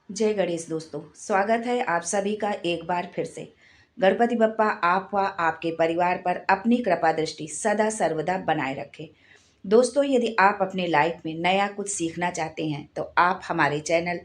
जय गणेश दोस्तों, स्वागत है आप सभी का एक बार फिर से। गणपति बप्पा आप व आपके परिवार पर अपनी कृपा दृष्टि सदा सर्वदा बनाए रखे। दोस्तों, यदि आप अपने लाइफ में नया कुछ सीखना चाहते हैं तो आप हमारे चैनल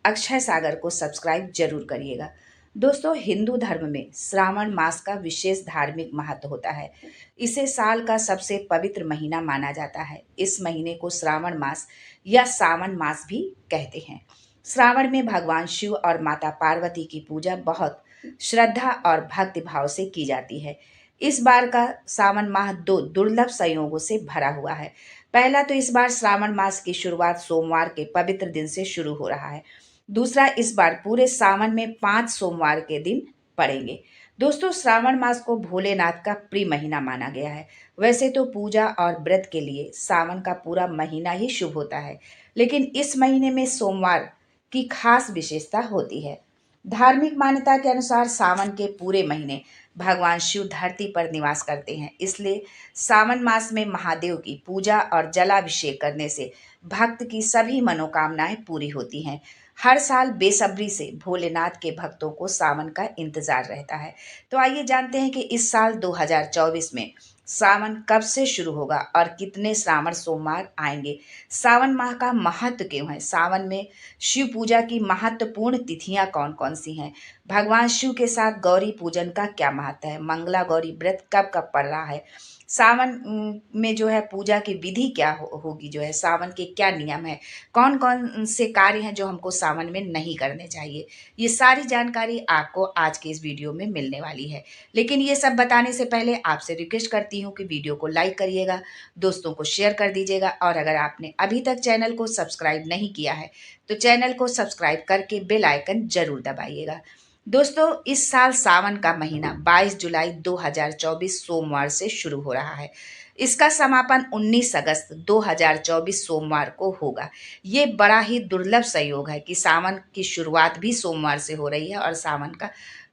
अक्षय सागर को सब्सक्राइब जरूर करिएगा। दोस्तों, हिंदू धर्म में श्रावण मास का विशेष धार्मिक महत्व होता है। इसे साल का सबसे पवित्र महीना माना जाता है। इस महीने को श्रावण मास या सावन मास भी कहते हैं। श्रावण में भगवान शिव और माता पार्वती की पूजा बहुत श्रद्धा और भक्ति भाव से की जाती है। इस बार का सावन माह दो दुर्लभ संयोगों से भरा हुआ है। पहला तो इस बार श्रावण मास की शुरुआत सोमवार के पवित्र दिन से शुरू हो रहा है। दूसरा, इस बार पूरे सावन में 5 सोमवार के दिन पड़ेंगे। दोस्तों, श्रावण मास को भोलेनाथ का प्रिय महीना माना गया है। वैसे तो पूजा और व्रत के लिए सावन का पूरा महीना ही शुभ होता है, लेकिन इस महीने में सोमवार की खास विशेषता होती है। धार्मिक मान्यता के अनुसार सावन के पूरे महीने भगवान शिव धरती पर निवास करते हैं। इसलिए सावन मास में महादेव की पूजा और जलाभिषेक करने से भक्त की सभी मनोकामनाएं पूरी होती हैं। हर साल बेसब्री से भोलेनाथ के भक्तों को सावन का इंतजार रहता है। तो आइए जानते हैं कि इस साल 2024 में सावन कब से शुरू होगा और कितने श्रावण सोमवार आएंगे। सावन माह का महत्व क्यों है, सावन में शिव पूजा की महत्वपूर्ण तिथियां कौन कौन सी हैं, भगवान शिव के साथ गौरी पूजन का क्या महत्व है, मंगला गौरी व्रत कब कब पड़ रहा है, सावन में जो है पूजा की विधि क्या होगी, जो है सावन के क्या नियम है, कौन कौन से कार्य हैं जो हमको सावन में नहीं करने चाहिए। ये सारी जानकारी आपको आज के इस वीडियो में मिलने वाली है। लेकिन ये सब बताने से पहले आपसे रिक्वेस्ट करती हूँ कि वीडियो को लाइक करिएगा, दोस्तों को शेयर कर दीजिएगा, और अगर आपने अभी तक चैनल को सब्सक्राइब नहीं किया है तो चैनल को सब्सक्राइब करके बेल आइकन जरूर दबाइएगा। दोस्तों, इस साल सावन का महीना 22 जुलाई 2024 सोमवार से शुरू हो रहा है। इसका समापन 19 अगस्त 2024 सोमवार को होगा। ये बड़ा ही दुर्लभ संयोग है कि सावन की शुरुआत भी सोमवार से हो रही है और सावन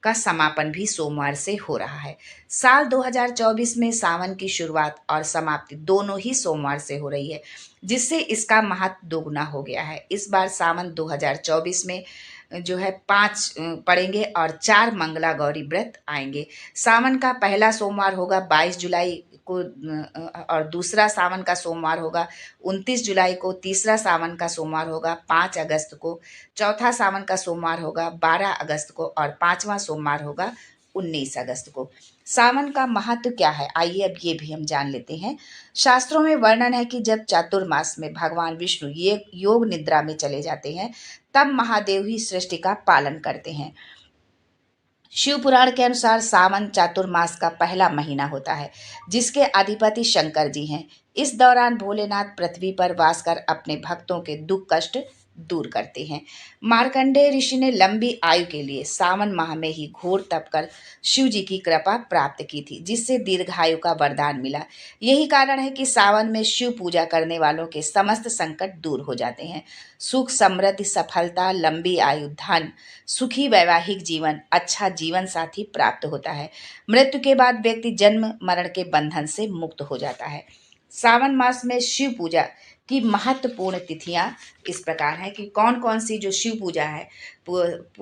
का समापन भी सोमवार से हो रहा है। साल 2024 में सावन की शुरुआत और समाप्ति दोनों ही सोमवार से हो रही है, जिससे इसका महत्व दोगुना हो गया है। इस बार सावन 2024 में जो है 5 पड़ेंगे और 4 मंगला गौरी व्रत आएंगे। सावन का पहला सोमवार होगा 22 जुलाई को, और दूसरा सावन का सोमवार होगा 29 जुलाई को, तीसरा सावन का सोमवार होगा 5 अगस्त को, चौथा सावन का सोमवार होगा 12 अगस्त को और पांचवा सोमवार होगा 19 अगस्त को। सावन का महत्व क्या है, आइए अब ये भी हम जान लेते हैं। शास्त्रों में वर्णन है कि जब चातुर्मास में भगवान विष्णु ये योग निद्रा में चले जाते हैं, तब महादेव ही सृष्टि का पालन करते हैं। शिव पुराण के अनुसार सावन चातुर्मास का पहला महीना होता है, जिसके अधिपति शंकर जी हैं। इस दौरान भोलेनाथ पृथ्वी पर वास कर अपने भक्तों के दुख कष्ट दूर करते हैं। मार्कंडेय ऋषि ने लंबी आयु के लिए सावन माह में ही घोर तप कर शिव जी की कृपा प्राप्त की थी, जिससे दीर्घायु का वरदान मिला। यही कारण है कि सावन में शिव पूजा करने वालों के समस्त संकट दूर हो जाते हैं। सुख, समृद्धि, सफलता, लंबी आयु, धन, सुखी वैवाहिक जीवन, अच्छा जीवन साथी प्राप्त होता है। मृत्यु के बाद व्यक्ति जन्म मरण के बंधन से मुक्त हो जाता है। सावन मास में शिव पूजा की महत्वपूर्ण तिथियां इस प्रकार हैं कि कौन कौन सी जो शिव पूजा है,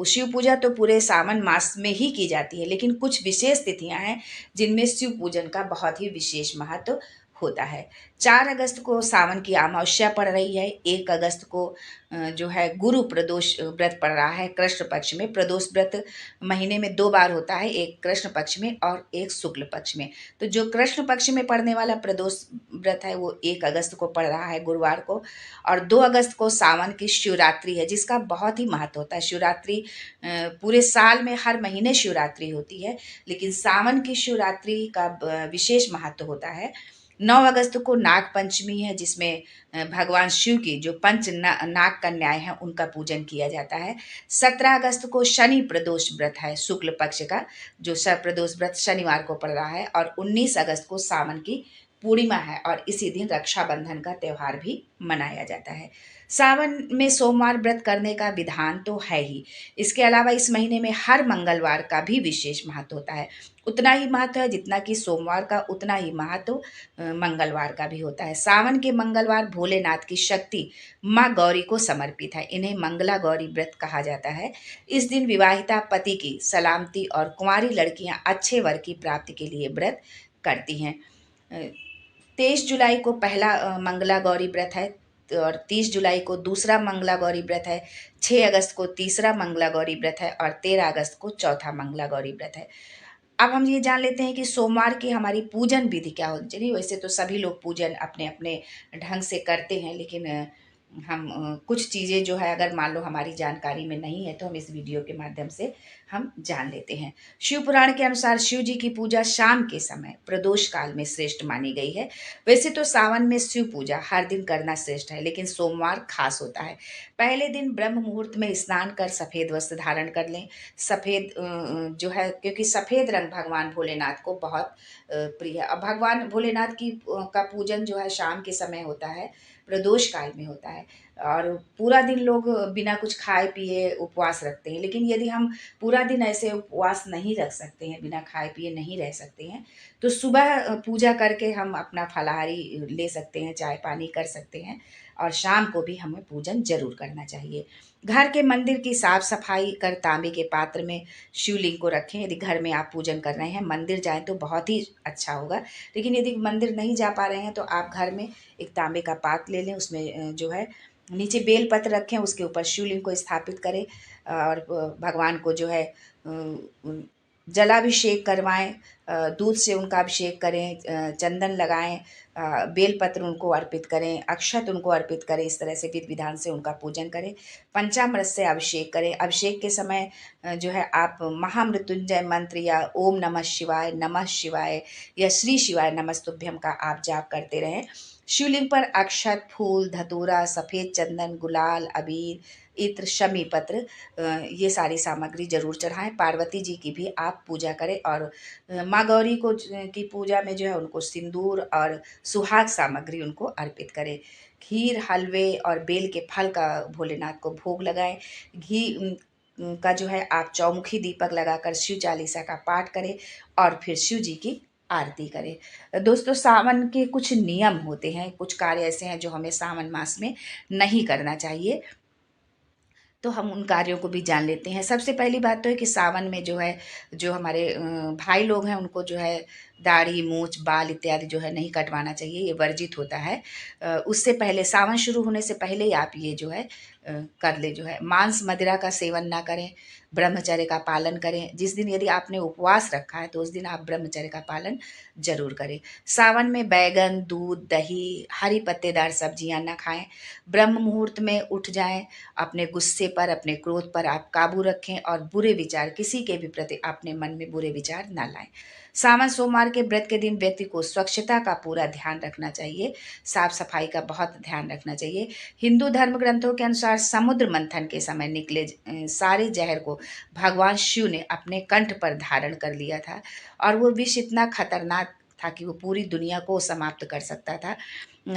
शिव पूजा तो पूरे सावन मास में ही की जाती है, लेकिन कुछ विशेष तिथियां हैं जिनमें शिव पूजन का बहुत ही विशेष महत्व होता है। 4 अगस्त को सावन की अमावस्या पड़ रही है। 1 अगस्त को जो है गुरु प्रदोष व्रत पड़ रहा है कृष्ण पक्ष में। प्रदोष व्रत महीने में 2 बार होता है, एक कृष्ण पक्ष में और एक शुक्ल पक्ष में। तो जो कृष्ण पक्ष में पड़ने वाला प्रदोष व्रत है वो 1 अगस्त को पड़ रहा है गुरुवार को, और 2 अगस्त को सावन की शिवरात्रि है, जिसका बहुत ही महत्व होता है। शिवरात्रि पूरे साल में हर महीने शिवरात्रि होती है, लेकिन सावन की शिवरात्रि का विशेष महत्व होता है। 9 अगस्त को नाग पंचमी है, जिसमें भगवान शिव की जो नाग कन्याएं हैं उनका पूजन किया जाता है। 17 अगस्त को शनि प्रदोष व्रत है शुक्ल पक्ष का, जो प्रदोष व्रत शनिवार को पड़ रहा है, और 19 अगस्त को सावन की पूर्णिमा है और इसी दिन रक्षाबंधन का त्यौहार भी मनाया जाता है। सावन में सोमवार व्रत करने का विधान तो है ही। इसके अलावा इस महीने में हर मंगलवार का भी विशेष महत्व होता है। उतना ही महत्व है जितना कि सोमवार का, उतना ही महत्व मंगलवार का भी होता है। सावन के मंगलवार भोलेनाथ की शक्ति माँ गौरी को समर्पित है। इन्हें मंगला गौरी व्रत कहा जाता है। इस दिन विवाहिता पति की सलामती और कुंवारी लड़कियां अच्छे वर की प्राप्ति के लिए व्रत करती हैं। 23 जुलाई को पहला मंगला गौरी व्रत है और 30 जुलाई को दूसरा मंगला गौरी व्रत है। 6 अगस्त को तीसरा मंगला गौरी व्रत है और 13 अगस्त को चौथा मंगला गौरी व्रत है। अब हम ये जान लेते हैं कि सोमवार की हमारी पूजन विधि क्या होनी चाहिए। वैसे तो सभी लोग पूजन अपने अपने ढंग से करते हैं, लेकिन हम कुछ चीज़ें जो है अगर मान लो हमारी जानकारी में नहीं है तो हम इस वीडियो के माध्यम से हम जान लेते हैं। शिव पुराण के अनुसार शिव जी की पूजा शाम के समय प्रदोष काल में श्रेष्ठ मानी गई है। वैसे तो सावन में शिव पूजा हर दिन करना श्रेष्ठ है, लेकिन सोमवार खास होता है। पहले दिन ब्रह्म मुहूर्त में स्नान कर सफ़ेद वस्त्र धारण कर लें। सफ़ेद जो है, क्योंकि सफ़ेद रंग भगवान भोलेनाथ को बहुत प्रिय है। अब भगवान भोलेनाथ की का पूजन जो है शाम के समय होता है, प्रदोष काल में होता है और पूरा दिन लोग बिना कुछ खाए पिए उपवास रखते हैं। लेकिन यदि हम पूरा दिन ऐसे उपवास नहीं रख सकते हैं, बिना खाए पिए नहीं रह सकते हैं, तो सुबह पूजा करके हम अपना फलाहारी ले सकते हैं, चाय पानी कर सकते हैं और शाम को भी हमें पूजन जरूर करना चाहिए। घर के मंदिर की साफ सफाई कर तांबे के पात्र में शिवलिंग को रखें। यदि घर में आप पूजन कर रहे हैं, मंदिर जाएं तो बहुत ही अच्छा होगा। लेकिन यदि मंदिर नहीं जा पा रहे हैं तो आप घर में एक तांबे का पात्र ले लें, उसमें जो है नीचे बेल पत्र रखें, उसके ऊपर शिवलिंग को स्थापित करें और भगवान को जो है जलाभिषेक करवाएं, दूध से उनका अभिषेक करें, चंदन लगाएं, बेलपत्र उनको अर्पित करें, अक्षत उनको अर्पित करें। इस तरह से विधि विधान से उनका पूजन करें। पंचामृत से अभिषेक करें। अभिषेक के समय जो है आप महामृत्युंजय मंत्र या ओम नमः शिवाय या श्री शिवाय नमस्तुभ्यम का आप जाप करते रहें। शिवलिंग पर अक्षत, फूल, धतूरा, सफ़ेद चंदन, गुलाल, अबीर, इत्र, शमी पत्र, ये सारी सामग्री जरूर चढ़ाएं। पार्वती जी की भी आप पूजा करें और माँ गौरी को की पूजा में जो है उनको सिंदूर और सुहाग सामग्री उनको अर्पित करें। खीर, हलवे और बेल के फल का भोलेनाथ को भोग लगाएं। घी का जो है आप चौमुखी दीपक लगाकर शिव चालीसा का पाठ करें और फिर शिव जी की आरती करें। दोस्तों, सावन के कुछ नियम होते हैं, कुछ कार्य ऐसे हैं जो हमें सावन मास में नहीं करना चाहिए, तो हम उन कार्यों को भी जान लेते हैं। सबसे पहली बात तो है कि सावन में जो है, जो हमारे भाई लोग हैं उनको जो है दाढ़ी, मूछ, बाल इत्यादि जो है नहीं कटवाना चाहिए, ये वर्जित होता है। उससे पहले, सावन शुरू होने से पहले ही आप ये जो है कर ले। जो है मांस मदिरा का सेवन ना करें, ब्रह्मचर्य का पालन करें। जिस दिन यदि आपने उपवास रखा है तो उस दिन आप ब्रह्मचर्य का पालन जरूर करें। सावन में बैगन, दूध, दही, हरी पत्तेदार सब्जियां ना खाएं। ब्रह्म मुहूर्त में उठ जाएं। अपने गुस्से पर, अपने क्रोध पर आप काबू रखें और बुरे विचार, किसी के भी प्रति अपने मन में बुरे विचार ना लाएं। सावन सोमवार के व्रत के दिन व्यक्ति को स्वच्छता का पूरा ध्यान रखना चाहिए, साफ सफाई का बहुत ध्यान रखना चाहिए। हिंदू धर्म ग्रंथों के अनुसार समुद्र मंथन के समय निकले सारे जहर को भगवान शिव ने अपने कंठ पर धारण कर लिया था और वो विष इतना खतरनाक था कि वो पूरी दुनिया को समाप्त कर सकता था।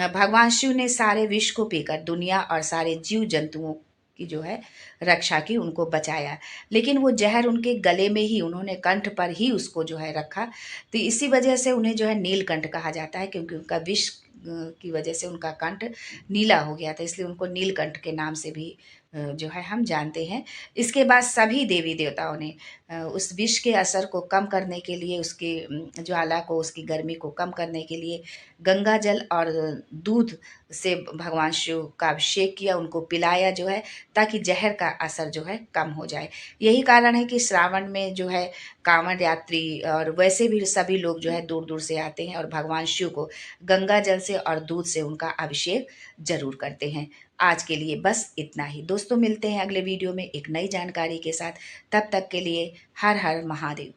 भगवान शिव ने सारे विष को पीकर दुनिया और सारे जीव जंतुओं की जो है रक्षा की, उनको बचाया। लेकिन वो जहर उनके गले में ही, उन्होंने कंठ पर ही उसको जो है रखा, तो इसी वजह से उन्हें जो है नीलकंठ कहा जाता है, क्योंकि उनका विष की वजह से उनका कंठ नीला हो गया था, इसलिए उनको नीलकंठ के नाम से भी जो है हम जानते हैं। इसके बाद सभी देवी देवताओं ने उस विष के असर को कम करने के लिए, उसकी ज्वाला को, उसकी गर्मी को कम करने के लिए गंगा जल और दूध से भगवान शिव का अभिषेक किया, उनको पिलाया जो है, ताकि जहर का असर जो है कम हो जाए। यही कारण है कि श्रावण में जो है कांवड़ यात्री और वैसे भी सभी लोग जो है दूर दूर से आते हैं और भगवान शिव को गंगा जल से और दूध से उनका अभिषेक जरूर करते हैं। आज के लिए बस इतना ही दोस्तों, मिलते हैं अगले वीडियो में एक नई जानकारी के साथ। तब तक के लिए हर हर महादेव।